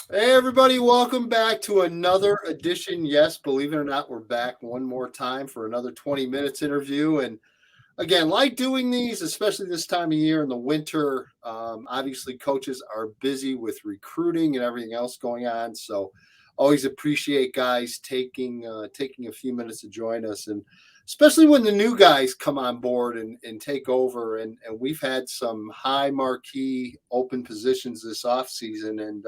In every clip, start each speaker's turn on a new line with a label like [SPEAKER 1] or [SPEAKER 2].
[SPEAKER 1] Hey, everybody, welcome back to another edition. Yes, believe it or not, we're back one more time for another 20 minutes interview. And again, like doing these, especially this time of year in the winter, obviously coaches are busy with recruiting and everything else going on. So always appreciate guys taking a few minutes to join us. And especially when the new guys come on board and take over. And we've had some high marquee open positions this offseason. And,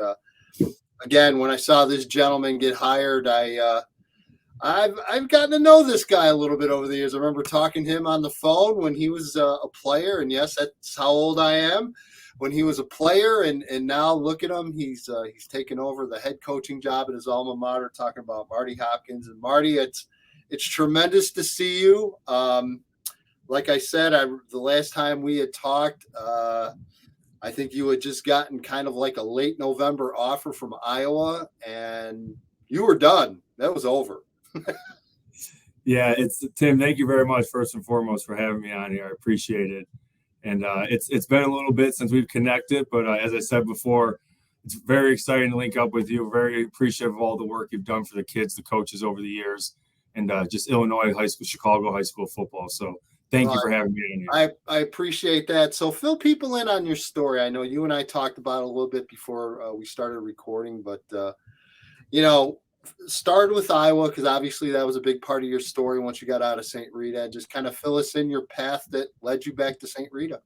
[SPEAKER 1] again, when I saw this gentleman get hired, I've gotten to know this guy a little bit over the years. I remember talking to him on the phone when he was a player, and yes, that's how old I am. When he was a player, and now look at him, he's taken over the head coaching job at his alma mater. Talking about Marty Hopkins, and Marty, it's tremendous to see you. Like I said, the last time we had talked. I think you had just gotten kind of like a late November offer from Iowa, and you were done. That was over.
[SPEAKER 2] Yeah, it's Tim. Thank you very much, first and foremost, for having me on here. I appreciate it. And it's been a little bit since we've connected, but as I said before, it's very exciting to link up with you. Very appreciative of all the work you've done for the kids, the coaches over the years, and just Illinois high school, Chicago high school football. So thank you for having me on
[SPEAKER 1] here. I appreciate that. So fill people in on your story. I know you and I talked about it a little bit before we started recording, but started with Iowa because obviously that was a big part of your story once you got out of St. Rita. Just kind of fill us in your path that led you back to St. Rita.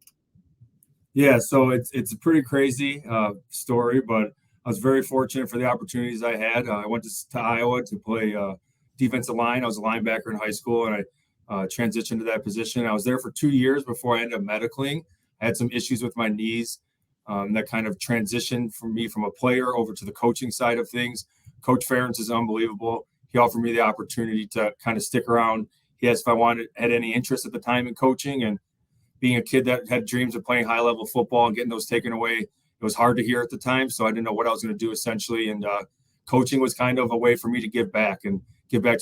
[SPEAKER 2] Yeah, so it's a pretty crazy story, but I was very fortunate for the opportunities I had. I went to Iowa to play defensive line. I was a linebacker in high school, and I transitioned to that position. I was there for 2 years before I ended up medicaling. I had some issues with my knees that kind of transitioned from me from a player over to the coaching side of things. Coach Ferentz is unbelievable. He offered me the opportunity to kind of stick around. He asked if I had any interest at the time in coaching, and being a kid that had dreams of playing high-level football and getting those taken away, it was hard to hear at the time, so I didn't know what I was going to do essentially, and coaching was kind of a way for me to give back to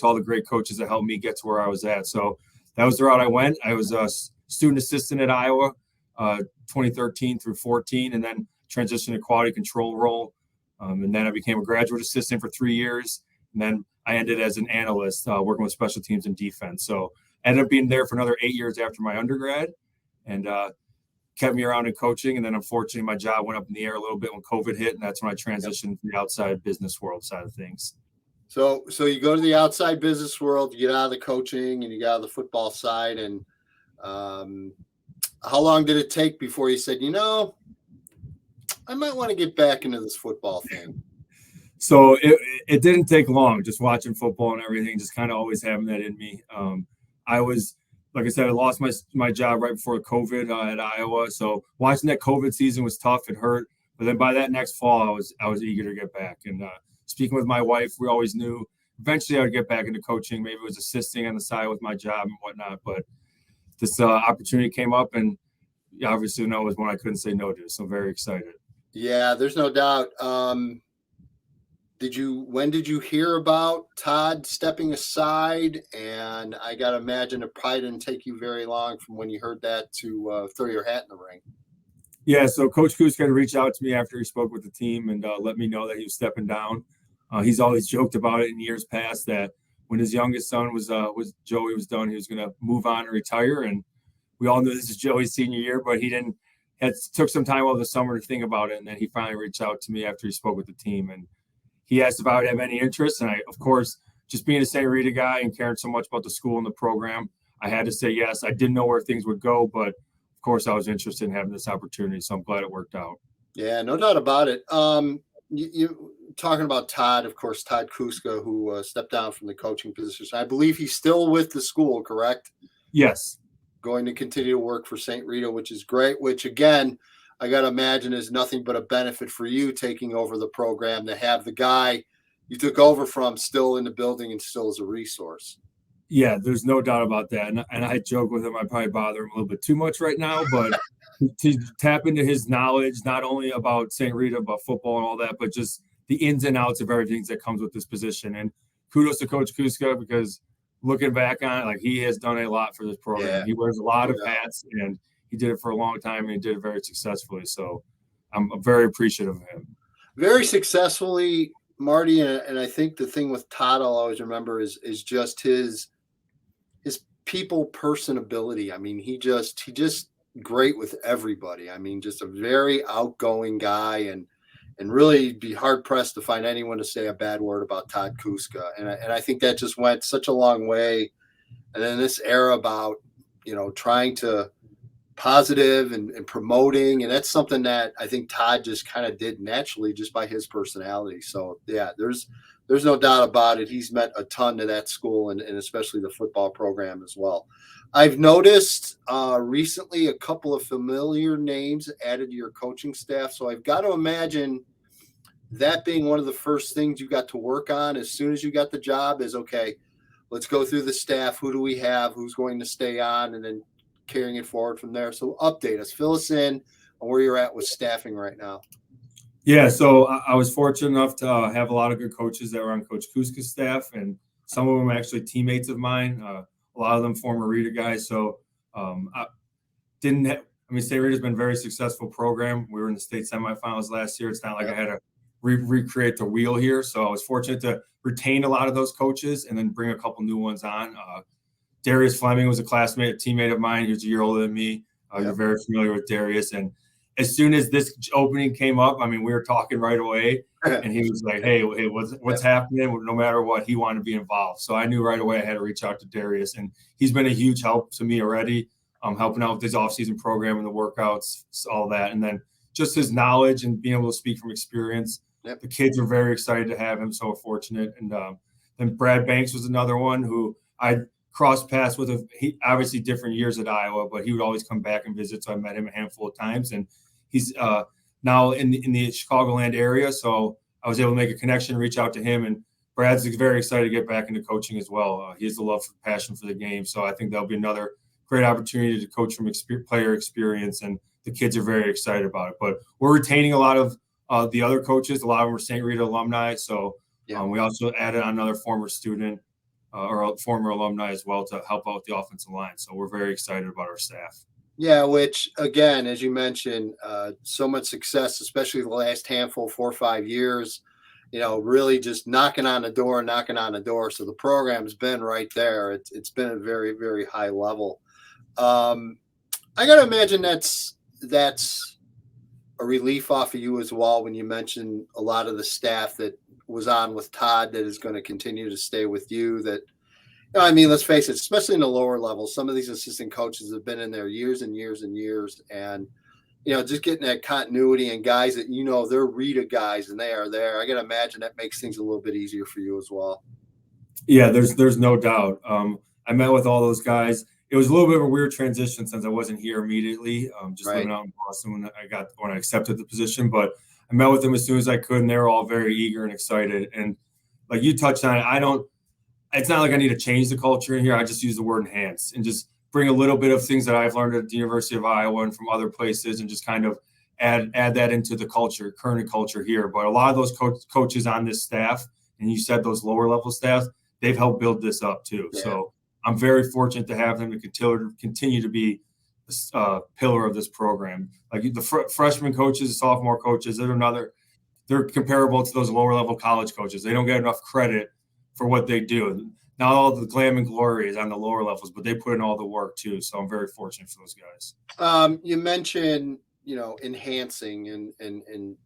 [SPEAKER 2] all the great coaches that helped me get to where I was at. So that was the route I went. I was a student assistant at Iowa 2013 through 14, and then transitioned to quality control role. And then I became a graduate assistant for 3 years. And then I ended as an analyst working with special teams and defense. So I ended up being there for another 8 years after my undergrad, and kept me around in coaching. And then unfortunately, my job went up in the air a little bit when COVID hit. And that's when I transitioned to the outside business world side of things.
[SPEAKER 1] So you go to the outside business world, you get out of the coaching and you get out of the football side. And how long did it take before you said, I might want to get back into this football thing?
[SPEAKER 2] So it didn't take long, just watching football and everything, just kind of always having that in me. I was, like I said, I lost my job right before COVID at Iowa. So watching that COVID season was tough. It hurt. But then by that next fall, I was eager to get back. And speaking with my wife, we always knew eventually I would get back into coaching. Maybe it was assisting on the side with my job and whatnot. But this opportunity came up, and obviously no was one I couldn't say no to. So I'm very excited.
[SPEAKER 1] Yeah, there's no doubt. When did you hear about Todd stepping aside? And I got to imagine it probably didn't take you very long from when you heard that to throw your hat in the ring.
[SPEAKER 2] Yeah, so Coach Kuska reached out to me after he spoke with the team and let me know that he was stepping down. He's always joked about it in years past that when his youngest son was Joey was done, he was going to move on and retire. And we all knew this is Joey's senior year, but he took some time over the summer to think about it. And then he finally reached out to me after he spoke with the team. And he asked if I would have any interest. And I, of course, just being a St. Rita guy and caring so much about the school and the program, I had to say yes. I didn't know where things would go, but of course I was interested in having this opportunity. So I'm glad it worked out.
[SPEAKER 1] Yeah, no doubt about it. You talking about Todd, of course, Todd Kuska, who stepped down from the coaching position. I believe he's still with the school, correct?
[SPEAKER 2] Yes.
[SPEAKER 1] Going to continue to work for St. Rita, which is great, which again, I got to imagine is nothing but a benefit for you taking over the program to have the guy you took over from still in the building and still as a resource.
[SPEAKER 2] Yeah, there's no doubt about that. And I joke with him, I probably bother him a little bit too much right now, but to tap into his knowledge, not only about St. Rita, about football and all that, but just the ins and outs of everything that comes with this position. And kudos to Coach Kuska, because looking back on it, like, he has done a lot for this program. Yeah. He wears a lot of hats, and he did it for a long time, and he did it very successfully. So I'm very appreciative of him.
[SPEAKER 1] very successfully, Marty. And I think the thing with Todd, I'll always remember is just his people personability. I mean, he just great with everybody. I mean, just a very outgoing guy, and really be hard pressed to find anyone to say a bad word about Todd Kuska. And I think that just went such a long way. And in this era about, trying to positive and promoting. And that's something that I think Todd just kind of did naturally just by his personality. So yeah, there's no doubt about it. He's meant a ton to that school and especially the football program as well. I've noticed recently a couple of familiar names added to your coaching staff. So I've got to imagine that being one of the first things you got to work on as soon as you got the job is, okay, let's go through the staff. Who do we have? Who's going to stay on? And then carrying it forward from there. So update us, fill us in on where you're at with staffing right now.
[SPEAKER 2] Yeah, so I was fortunate enough to have a lot of good coaches that were on Coach Kuska's staff, and some of them actually teammates of mine. A lot of them former Rita guys. So I didn't have, I mean, St Rita's been a very successful program. We were in the state semifinals last year. It's not like I had to recreate the wheel here. So I was fortunate to retain a lot of those coaches and then bring a couple new ones on. Darius Fleming was a classmate, a teammate of mine. He was a year older than me. You're very familiar with Darius. And as soon as this opening came up, I mean, we were talking right away. And he was like, hey, what's happening? No matter what, he wanted to be involved. So I knew right away I had to reach out to Darius. And he's been a huge help to me already, helping out with his offseason program and the workouts, all that. And then just his knowledge and being able to speak from experience. The kids are very excited to have him, so fortunate. And then Brad Banks was another one who I crossed paths with. He obviously different years at Iowa, but he would always come back and visit. So I met him a handful of times, and he's now in the Chicagoland area. So I was able to make a connection, reach out to him, and Brad's very excited to get back into coaching as well. He has the love, passion for the game. So I think that'll be another great opportunity to coach from player experience, and the kids are very excited about it. But we're retaining a lot of the other coaches. A lot of them are St. Rita alumni. So we also added on another former student or a former alumni as well to help out with the offensive line. So we're very excited about our staff.
[SPEAKER 1] Yeah, which again, as you mentioned, so much success, especially the last handful, 4 or 5 years, really just knocking on the door. So the program's been right there. It's been a very, very high level. I got to imagine that's a relief off of you as well when you mentioned a lot of the staff that was on with Todd that is going to continue to stay with you. That, I mean, let's face it, especially in the lower levels, some of these assistant coaches have been in there years and years and years. And, just getting that continuity and guys that, they're Rita guys and they are there. I got to imagine that makes things a little bit easier for you as well.
[SPEAKER 2] Yeah, there's no doubt. I met with all those guys. It was a little bit of a weird transition since I wasn't here immediately, living out in Boston when I accepted the position. But I met with them as soon as I could, and they were all very eager and excited. And like you touched on it, it's not like I need to change the culture in here. I just use the word enhance and just bring a little bit of things that I've learned at the University of Iowa and from other places, and just kind of add that into the current culture here. But a lot of those coaches on this staff, and you said those lower level staff, they've helped build this up too. Yeah. So I'm very fortunate to have them to continue to be a pillar of this program. Like the freshman coaches, the sophomore coaches, they're comparable to those lower level college coaches. They don't get enough credit for what they do. Not all the glam and glory is on the lower levels, but they put in all the work too. So I'm very fortunate for those guys.
[SPEAKER 1] You mentioned, enhancing and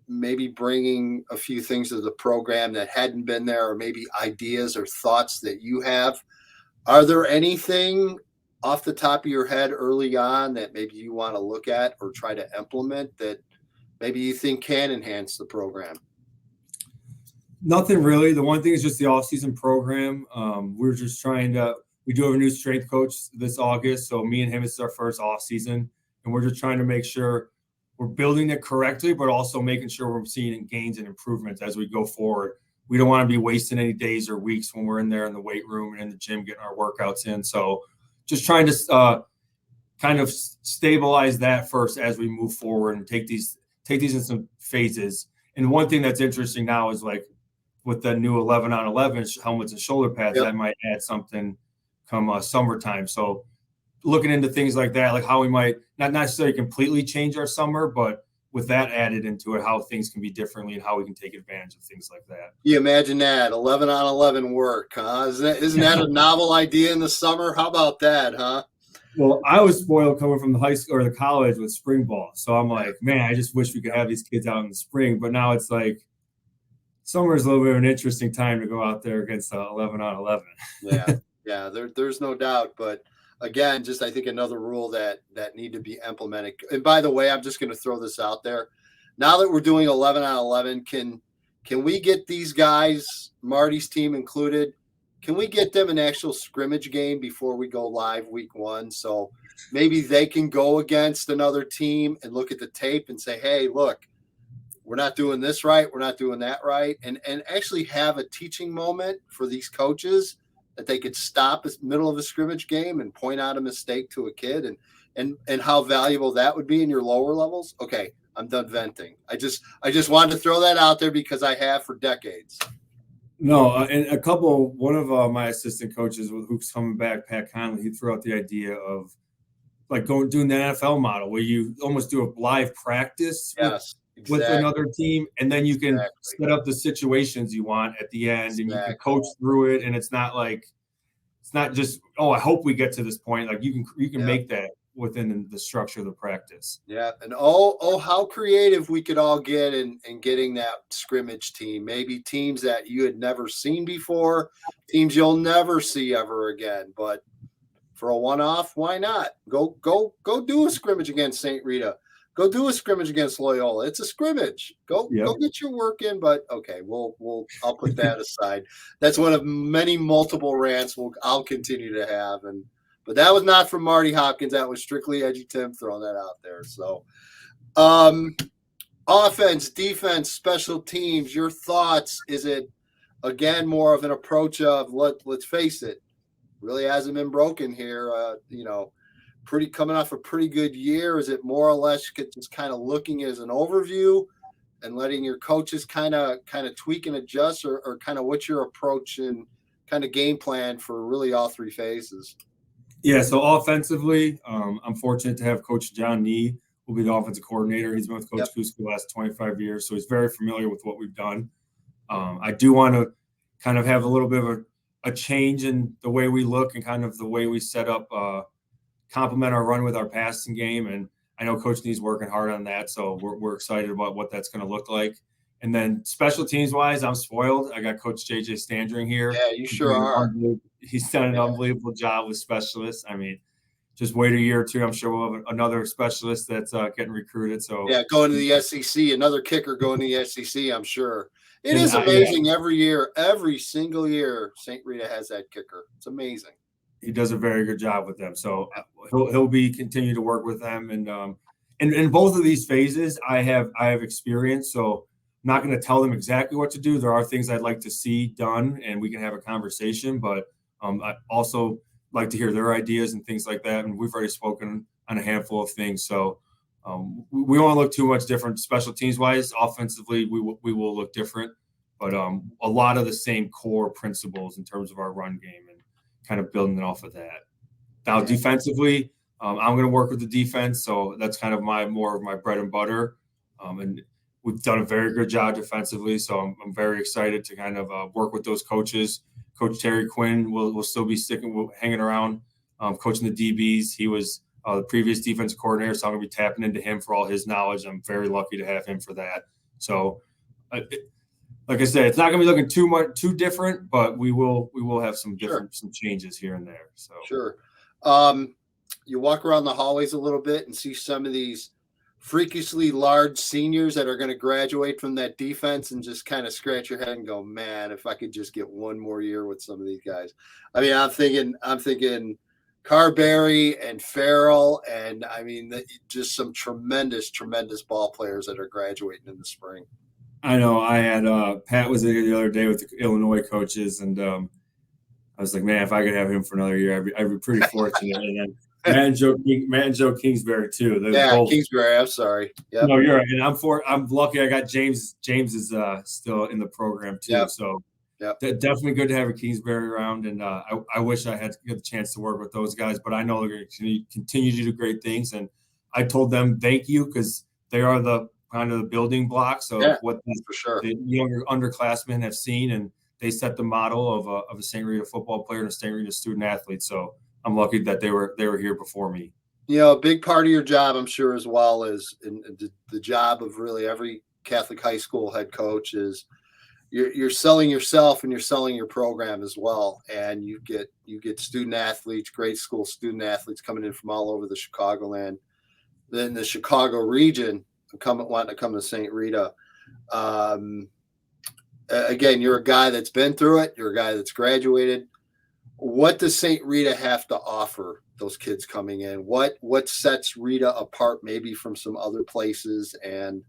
[SPEAKER 1] maybe bringing a few things to the program that hadn't been there, or maybe ideas or thoughts that you have. Are there anything off the top of your head early on that maybe you want to look at or try to implement that maybe you think can enhance the program?
[SPEAKER 2] Nothing really. The one thing is just the off-season program. We're just we do have a new strength coach this August. So me and him, it's our first off-season. And we're just trying to make sure we're building it correctly, but also making sure we're seeing gains and improvements as we go forward. We don't want to be wasting any days or weeks when we're in there in the weight room and in the gym getting our workouts in. So just trying to kind of stabilize that first as we move forward and take these in some phases. And one thing that's interesting now is like with the new 11-on-11 helmets and shoulder pads, that might add something come summertime. So looking into things like that, like how we might not necessarily completely change our summer, but with that added into it, how things can be differently and how we can take advantage of things like that.
[SPEAKER 1] You imagine that 11 on 11 work, huh? Isn't that a novel idea in the summer? How about that, huh?
[SPEAKER 2] Well, I was spoiled coming from the high school or the college with spring ball. So I'm like, man, I just wish we could have these kids out in the spring. But now it's like summer is a little bit of an interesting time to go out there against 11 on 11.
[SPEAKER 1] Yeah, there's no doubt. But again, just I think another rule that need to be implemented. And by the way, I'm just going to throw this out there. Now that we're doing 11 on 11, can we get these guys, Marty's team included, can we get them an actual scrimmage game before we go live week 1? So maybe they can go against another team and look at the tape and say, hey, look, we're not doing this right. We're not doing that right. And actually have a teaching moment for these coaches that they could stop in the middle of a scrimmage game and point out a mistake to a kid and how valuable that would be in your lower levels. Okay, I'm done venting. I just wanted to throw that out there because I have for decades.
[SPEAKER 2] No, and one of my assistant coaches who's coming back, Pat Conley, he threw out the idea of like doing the NFL model where you almost do a live practice with another team, and then you can set up the situations you want at the end, and you can coach through it, and it's not just, oh, I hope we get to this point. Like you can make that within the structure of the practice.
[SPEAKER 1] Yeah. And how creative we could all get in getting that scrimmage team, maybe teams that you had never seen before, teams you'll never see ever again. But for a one-off, why not? Go do a scrimmage against St Rita. Go do a scrimmage against Loyola. It's a scrimmage. Go get your work in. But okay, I'll put that aside. That's one of many multiple rants I'll continue to have. But that was not from Marty Hopkins. That was strictly Edgy Tim throwing that out there. So, offense, defense, special teams, your thoughts. Is it, again, more of an approach of let's face it, really hasn't been broken here, pretty coming off a pretty good year? Is it more or less just kind of looking as an overview and letting your coaches kind of tweak and adjust, or kind of what's your approach and kind of game plan for really all three phases?
[SPEAKER 2] Yeah, so offensively, I'm fortunate to have Coach John Nee, who will be the offensive coordinator. He's been with Coach Kuska the last 25 years, so he's very familiar with what we've done. I do want to kind of have a little bit of a change in the way we look and kind of the way we set up, complement our run with our passing game. And I know Coach Nee's working hard on that, so we're excited about what that's going to look like. And then special teams wise, I'm spoiled. I got Coach JJ Standring here.
[SPEAKER 1] Yeah, you sure are.
[SPEAKER 2] He's done an unbelievable job with specialists. I mean, just wait a year or two. I'm sure we'll have another specialist that's getting recruited. So
[SPEAKER 1] going to the SEC, another kicker going to the SEC. I'm sure it is amazing every year, every single year. St. Rita has that kicker. It's amazing.
[SPEAKER 2] He does a very good job with them. So he'll be continue to work with them. And in both of these phases, I have experience. So I'm not going to tell them exactly what to do. There are things I'd like to see done, and we can have a conversation. But I also like to hear their ideas and things like that. And we've already spoken on a handful of things. So we won't look too much different special teams wise. Offensively, we will look different, but a lot of the same core principles in terms of our run game and kind of building it off of that. Now, defensively, I'm going to work with the defense. So that's kind of more of my bread and butter. And we've done a very good job defensively. So I'm very excited to kind of work with those coaches. Coach Terry Quinn will still be hanging around, coaching the DBs. He was the previous defensive coordinator, so I'm going to be tapping into him for all his knowledge. I'm very lucky to have him for that. So, like I said, it's not going to be looking too different, but we will have some some changes here and there. So
[SPEAKER 1] sure. You walk around the hallways a little bit and see some of these freakishly large seniors that are going to graduate from that defense and just kind of scratch your head and go, man, if I could just get one more year with some of these guys. I mean, I'm thinking Carberry and Farrell, and I mean, just some tremendous ball players that are graduating in the spring.
[SPEAKER 2] I know. I had Pat was there the other day with the Illinois coaches, and I was like, man, if I could have him for another year, I'd be pretty fortunate. And then Matt and Joe Kingsbury too. Both. Kingsbury.
[SPEAKER 1] I'm sorry. Yep.
[SPEAKER 2] No, you're right. And I'm lucky. I got James. James is still in the program too. Yep. So definitely good to have a Kingsbury around. And I wish I had the chance to work with those guys, but I know they're going to continue to do great things. And I told them thank you because they are the kind of the building blocks of
[SPEAKER 1] Yeah,
[SPEAKER 2] what
[SPEAKER 1] for sure.
[SPEAKER 2] the younger underclassmen have seen, and they set the model of a St. Rita football player and a St. Rita student athlete. So I'm lucky that they were here before me.
[SPEAKER 1] A big part of your job, I'm sure, as well, is the job of really every Catholic high school head coach is you're selling yourself and you're selling your program as well. And you get student athletes, grade school student athletes coming in from all over the Chicagoland, then the Chicago region, wanting to come to St. Rita. Again, you're a guy that's been through it. You're a guy that's graduated. What does St. Rita have to offer those kids coming in? What sets Rita apart maybe from some other places? And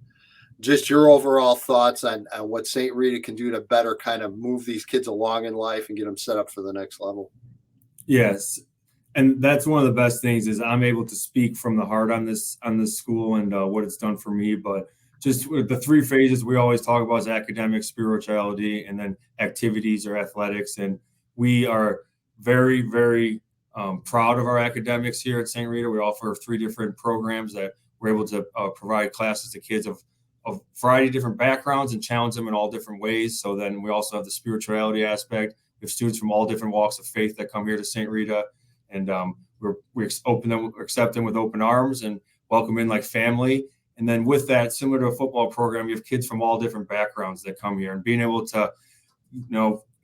[SPEAKER 1] just your overall thoughts on what St. Rita can do to better kind of move these kids along in life and get them set up for the next level.
[SPEAKER 2] Yes. And that's one of the best things is I'm able to speak from the heart on this school and what it's done for me. But just with the three phases we always talk about is academic, spirituality, and then activities or athletics. And we are very, very proud of our academics here at St. Rita. We offer 3 different programs that we're able to provide classes to kids of a variety of different backgrounds and challenge them in all different ways. So then we also have the spirituality aspect. We have students from all different walks of faith that come here to St. Rita, and we accept them with open arms and welcome in like family. And then with that, similar to a football program, you have kids from all different backgrounds that come here, and being able to,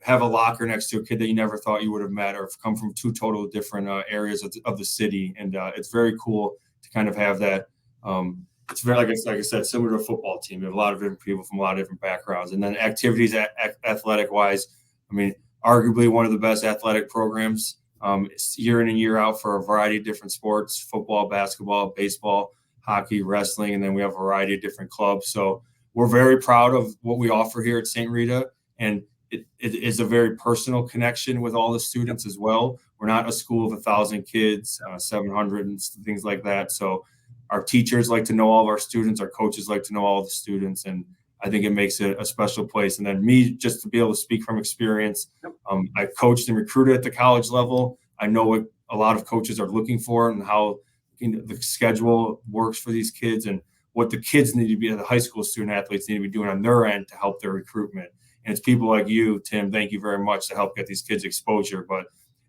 [SPEAKER 2] have a locker next to a kid that you never thought you would have met or come from 2 total different areas of the city. And it's very cool to kind of have that. It's very, like I said, similar to a football team. You have a lot of different people from a lot of different backgrounds. And then activities athletic wise, I mean, arguably one of the best athletic programs year in and year out for a variety of different sports: football, basketball, baseball, hockey, wrestling, and then we have a variety of different clubs. So we're very proud of what we offer here at St. Rita, and it is a very personal connection with all the students as well. We're not a school of 1,000 kids, 700 and things like that. So our teachers like to know all of our students, our coaches like to know all of the students, and I think it makes it a special place. And then me, just to be able to speak from experience, I coached and recruited at the college level. I know what a lot of coaches are looking for and how the schedule works for these kids and what the kids need to be, the high school student athletes need to be doing on their end to help their recruitment. And it's people like you, Tim, thank you very much, to help get these kids exposure, but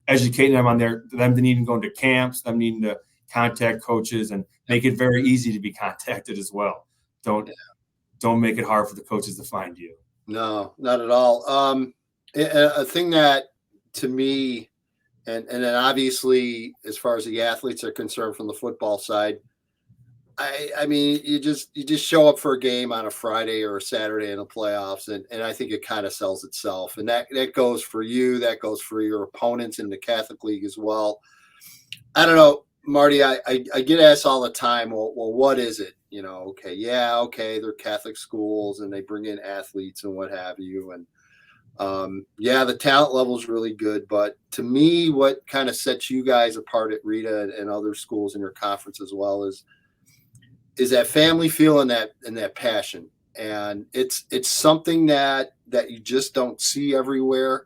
[SPEAKER 2] educating them on them needing to go into camps, them needing to contact coaches, and make it very easy to be contacted as well. Don't make it hard for the coaches to find you.
[SPEAKER 1] No, not at all. A thing that to me, and then obviously as far as the athletes are concerned from the football side, I mean, you just show up for a game on a Friday or a Saturday in the playoffs, and I think it kind of sells itself. And that goes for you, that goes for your opponents in the Catholic League as well. I don't know, Marty, I get asked all the time, well, what is it? Okay, they're Catholic schools and they bring in athletes and what have you. And the talent level is really good. But to me, what kind of sets you guys apart at Rita and other schools in your conference as well is that family feel and that passion. And it's something that you just don't see everywhere.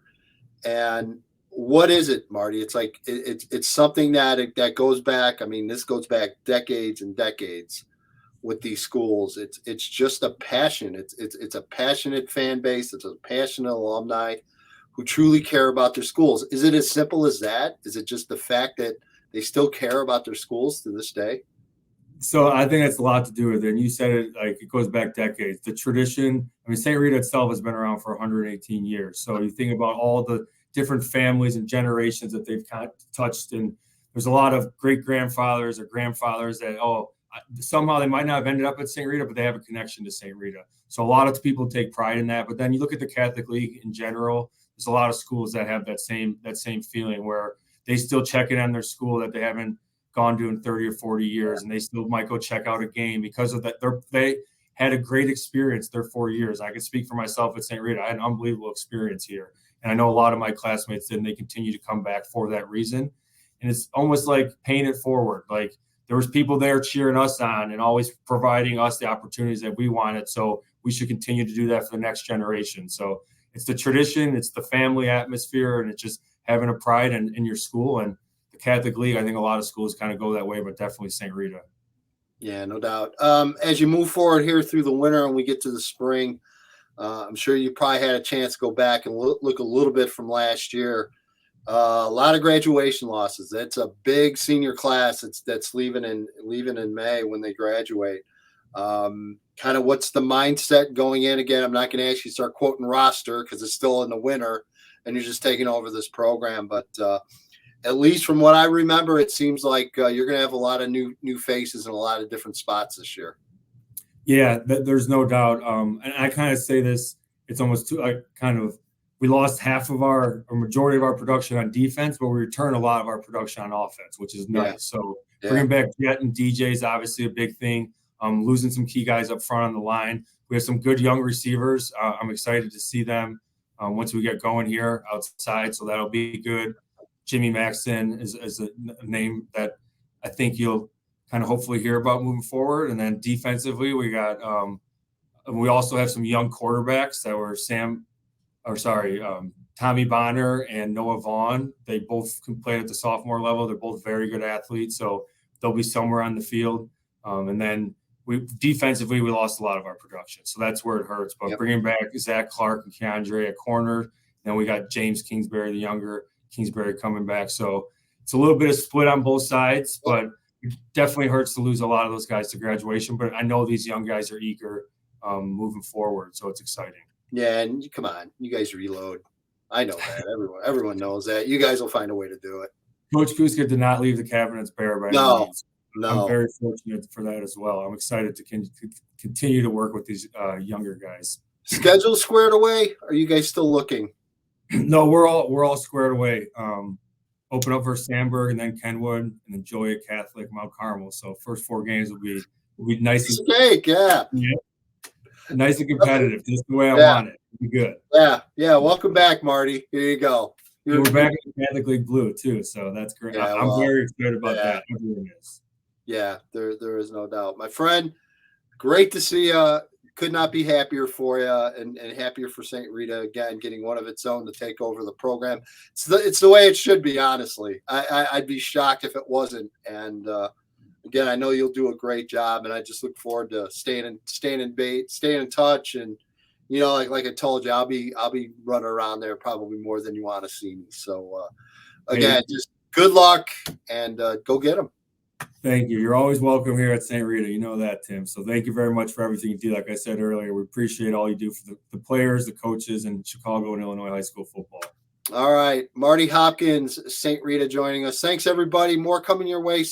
[SPEAKER 1] And what is it, Marty? It's like it's something that goes back. I mean, this goes back decades and decades with these schools. It's just a passion. It's a passionate fan base. It's a passionate alumni who truly care about their schools. Is it as simple as that? Is it just the fact that they still care about their schools to this day?
[SPEAKER 2] So I think that's a lot to do with it. And you said it, like, it goes back decades. The tradition, I mean, St. Rita itself has been around for 118 years. So you think about all the different families and generations that they've touched. And there's a lot of great-grandfathers or grandfathers that, somehow they might not have ended up at St. Rita, but they have a connection to St. Rita. So a lot of people take pride in that. But then you look at the Catholic League in general, there's a lot of schools that have that same feeling where they still check in on their school that they haven't gone to in 30 or 40 years, and they still might go check out a game because of that. They had a great experience their 4 years. I can speak for myself at St. Rita. I had an unbelievable experience here. And I know a lot of my classmates did, and they continue to come back for that reason. And it's almost like paying it forward. Like there was people there cheering us on and always providing us the opportunities that we wanted. So we should continue to do that for the next generation. So it's the tradition, it's the family atmosphere, and it's just having a pride in your school. And the Catholic League, I think a lot of schools kind of go that way, but definitely St. Rita.
[SPEAKER 1] Yeah, no doubt. As you move forward here through the winter and we get to the spring, I'm sure you probably had a chance to go back and look a little bit from last year. A lot of graduation losses. That's a big senior class that's leaving in May when they graduate. Kind of what's the mindset going in? Again, I'm not going to ask you to start quoting roster because it's still in the winter and you're just taking over this program. But at least from what I remember, it seems like you're going to have a lot of new faces in a lot of different spots this year.
[SPEAKER 2] Yeah, there's no doubt. And I kind of say this, it's almost we lost half of or majority of our production on defense, but we return a lot of our production on offense, which is nice.
[SPEAKER 1] Yeah.
[SPEAKER 2] So bringing back Jet and DJ is obviously a big thing. Losing some key guys up front on the line. We have some good young receivers. I'm excited to see them once we get going here outside. So that'll be good. Jimmy Maxton is a name that I think you'll kind of hopefully hear about moving forward. And then defensively, we got we also have some young quarterbacks that were Tommy Bonner and Noah Vaughn. They both can play at the sophomore level. They're both very good athletes, so they'll be somewhere on the field. And then defensively, we lost a lot of our production, so that's where it hurts. But bringing back Zach Clark and Keandre at corner, then we got James Kingsbury, the younger Kingsbury, coming back. So it's a little bit of split on both sides, but it definitely hurts to lose a lot of those guys to graduation. But I know these young guys are eager moving forward, so it's exciting.
[SPEAKER 1] Yeah, and come on, you guys reload. I know that. Everyone knows that. You guys will find a way to do it.
[SPEAKER 2] Coach Kuska did not leave the cabinets bare by any means.
[SPEAKER 1] No.
[SPEAKER 2] I'm very fortunate for that as well. I'm excited to continue to work with these younger guys.
[SPEAKER 1] Schedule squared away? Are you guys still looking?
[SPEAKER 2] No, we're all squared away. Open up versus Sandburg and then Kenwood and then Joliet Catholic, Mount Carmel. So first 4 games will be nice.
[SPEAKER 1] Yeah.
[SPEAKER 2] Nice and competitive, just the way I want it. It'll be good.
[SPEAKER 1] Yeah. Welcome back, Marty. Here you go.
[SPEAKER 2] We're back in the Catholic League Blue too, so that's great. Yeah, I'm very excited about that. Everyone is.
[SPEAKER 1] Yeah, there is no doubt, my friend. Great to see you. Could not be happier for you, and happier for St. Rita again, getting one of its own to take over the program. It's the way it should be. Honestly, I'd be shocked if it wasn't. And again, I know you'll do a great job, and I just look forward to staying in touch. And like I told you, I'll be running around there probably more than you want to see me. So again, just good luck and go get them.
[SPEAKER 2] Thank you. You're always welcome here at St. Rita. You know that, Tim. So thank you very much for everything you do. Like I said earlier, we appreciate all you do for the players, the coaches, and Chicago and Illinois high school football.
[SPEAKER 1] All right. Marty Hopkins, St. Rita, joining us. Thanks, everybody. More coming your way.